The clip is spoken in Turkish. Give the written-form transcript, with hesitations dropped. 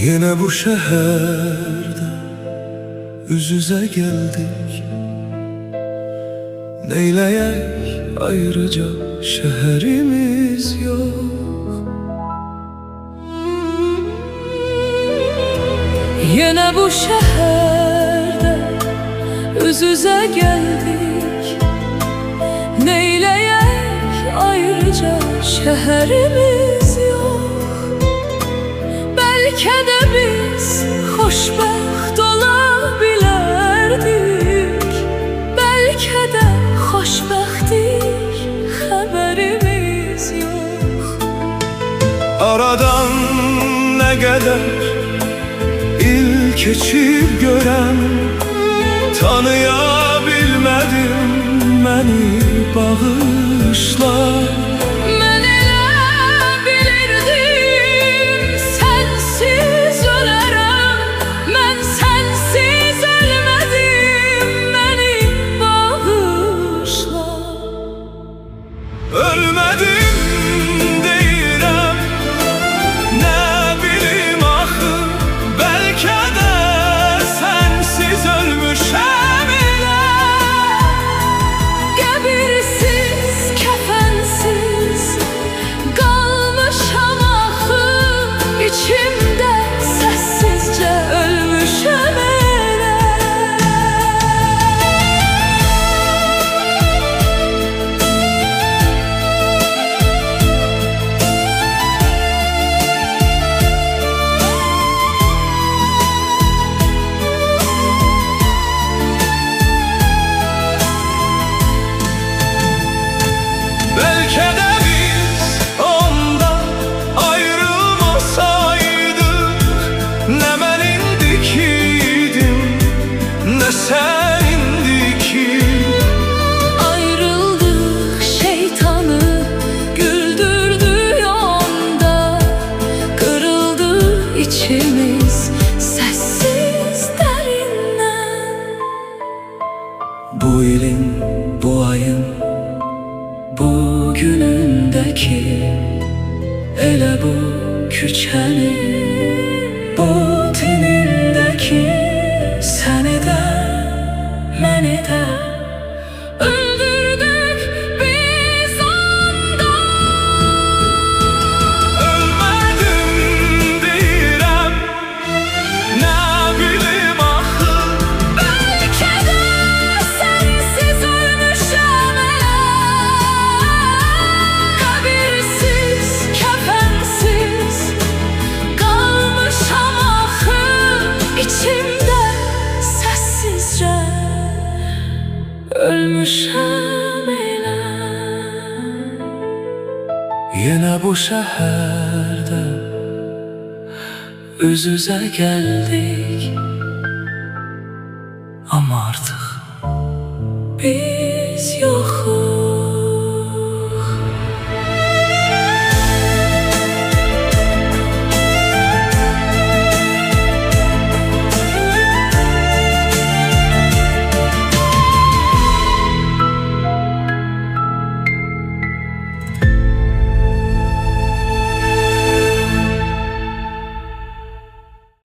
Yine bu şehirde üz yüze geldik. Neyleyek ayrıca şehrimiz yok. Yine bu şehirde üz yüze geldik. Neyleyek ayrıca şehrimiz yok. Belki de biz hoşbəxt olabilirdik. Belki de hoşbəxtdik, haberimiz yok. Aradan ne kadar il keçip görem, tanıyabilmedim, beni bağışla. Ölmedim deyirəm, nə bilim axı, bəlkə də sənsiz ölmüşəm elə. Qəbirsiz, kəfənsiz qalmışam axı, içimdə səssizcə ölmüşəm elə. Belki de biz ondan ayrılmasaydık, ne ben indikiydim, ne sen indiki. Ayrıldık, şeytanı güldürdü yolda. Kırıldı içimiz sessiz derinden. Bu ilin, bu ayın, bugünündeki, elə bu küçənin, bu tinindeki, səni də, məni də öldürdük biz ondan. Ölmədim deyirəm, nə bilim axı, Belki de sensiz ölmüşəm elə. Kabirsiz, kefensiz qalmışam axı, içimdə səssizcə ölmüşəm elə. Yine bu şehirde üz yüze geldik, ama